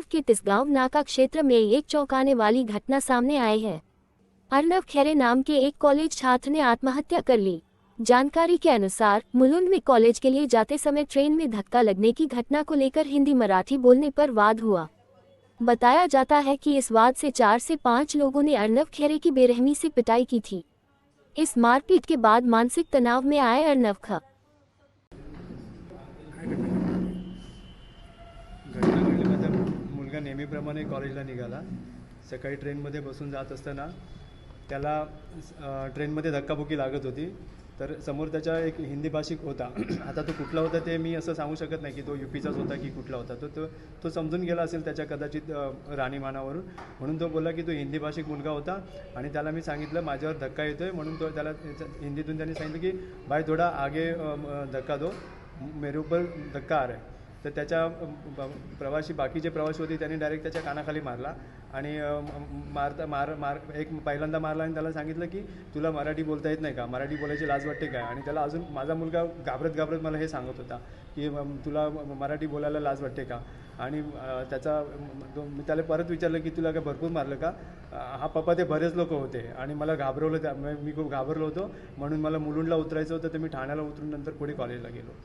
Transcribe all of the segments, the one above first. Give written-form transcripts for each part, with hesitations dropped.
पूर्व के तिसगांव नाका क्षेत्र में एक चौंकाने वाली घटना सामने आई है। अर्नव खैरे नाम के एक कॉलेज छात्र ने आत्महत्या कर ली। जानकारी के अनुसार मुलुंड में कॉलेज के लिए जाते समय ट्रेन में धक्का लगने की घटना को लेकर हिंदी मराठी बोलने पर वाद हुआ। बताया जाता है कि इस वाद से 4 से 5 लोगों ने अर्नव खैरे की बेरहमी से पिटाई की थी। इस मारपीट के बाद मानसिक तनाव में आए अर्नव खा घटना घडली माझा मुलगा नेहमीप्रमाणे कॉलेजला निघाला। सकाळी ट्रेनमध्ये बसून जात असताना त्याला ट्रेनमध्ये धक्काबुक्की लागत होती। तर समोर त्याचा एक हिंदी भाषिक होता। आता तो कुठला होता ते मी असं सांगू शकत नाही की तो यूपीचाच होता की कुठला होता। तो समजून गेला असेल त्याच्या कदाचित राहणीमानावरून, म्हणून तो बोलला की तो हिंदी भाषिक मुलगा होता। आणि त्याला मी सांगितलं माझ्यावर धक्का येतोय, म्हणून तो त्याला हिंदीतून त्यांनी सांगितलं की भाई थोडा आगे धक्का दो, मेरे ऊपर धक्का आ रहा है। तर त्याच्या बाकीचे प्रवासी होते त्यांनी डायरेक्ट त्याच्या कानाखाली मारला आणि पहिल्यांदा मारला आणि त्याला सांगितलं की तुला मराठी बोलता येत नाही का, मराठी बोलायची लाज वाटते काय। आणि त्याला अजून माझा मुलगा घाबरत मला हे सांगत होता की तुला मराठी बोलायला लाज वाटते का। आणि मी त्याला परत विचारलं की तुला काय भरपूर मारलं का। हा पप्पा ते बरेच लोक होते आणि मला घाबरवलं, मी खूप घाबरलो होतो, म्हणून मला मुलुंडला उतरायचं होतं। तर मी ठाण्याला उतरून नंतर पुढे कॉलेजला गेलो।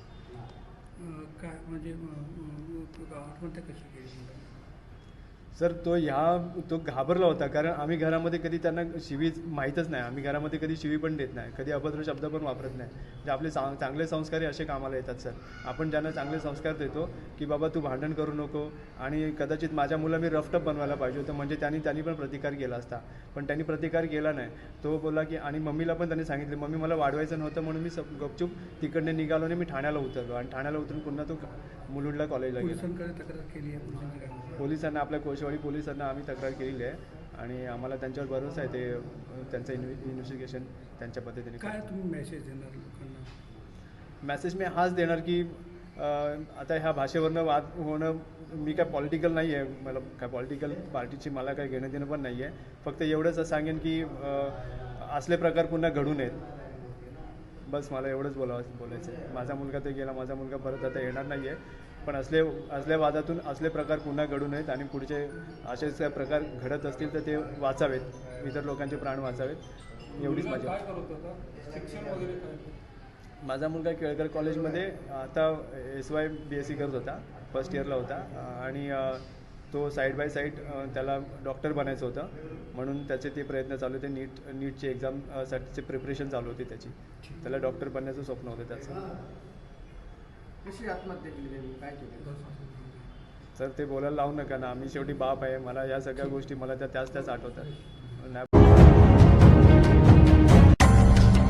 काय म्हणजे आत्महत्या कशी केली? सर तो घाबरला होता, कारण आम्ही घरामध्ये कधी त्यांना शिवी माहीतच नाही। आम्ही घरामध्ये कधी शिवी पण देत नाही, कधी अभद्र शब्द पण वापरत नाही। जे आपले चांगले संस्कार असे कामाला येतात सर। आपण ज्यांना चांगले संस्कार देतो की बाबा तू भांडण करू नको, आणि कदाचित माझ्या मुलं मी रफटप बनवायला पाहिजे होतं, म्हणजे त्यांनी पण प्रतिकार केला असता, पण त्यांनी प्रतिकार केला नाही। तो बोलला की, आणि मम्मीला पण त्यांनी सांगितले मम्मी मला वाढवायचं नव्हतं, म्हणून मी गपचूप तिकडने निघालो आणि मी ठाण्याला उतरलो, आणि ठाण्याला उतरून पुन्हा तो मुलुंडला कॉलेजला गेला। तक्रार केली आहे पोलिसांना, आपल्या कोळशेवाडी पोलिसांना आम्ही तक्रार केलेली आहे आणि आम्हाला त्यांच्यावर भरोसा आहे, ते त्यांचं इन्व्हेस्टिगेशन त्यांच्या पद्धतीने। काय तुम्ही मेसेज देणार लोकांना? मेसेज मी हाच देणार की आता ह्या भाषेवरनं वाद होणं, मी काय पॉलिटिकल नाही आहे, मला काय पॉलिटिकल पार्टीची मला काय घेणं देणं पण नाही आहे। फक्त एवढंच सांगेन की असले प्रकार पुन्हा घडू नयेत, बस मला एवढंच बोलायचं आहे। माझा मुलगा ते गेला, माझा मुलगा परत आता येणार नाही आहे, पण असल्या वादातून असले प्रकार पुन्हा घडू नयेत आणि पुढचे असेच प्रकार घडत असतील तर ते वाचावेत, इतर लोकांचे प्राण वाचावेत, एवढीच माझी। माझा मुलगा केळकर कॉलेजमध्ये आता SY BSc करत होता, फर्स्ट इयरला होता, आणि तो साईड बाय साईड त्याला डॉक्टर बनायचं होतं, म्हणून त्याचे ते प्रयत्न चालू होते। नीटची एक्झामसाठीचे प्रिपरेशन चालू होती त्याची, त्याला डॉक्टर बनण्याचं स्वप्न होतं त्याचं। कशी आत्महत्या केली, काय केलं? सर ते बोलायला लावू नका ना, आम्ही शेवटी बाप आहे, मला या सगळ्या गोष्टी मला त्याच आठवतात।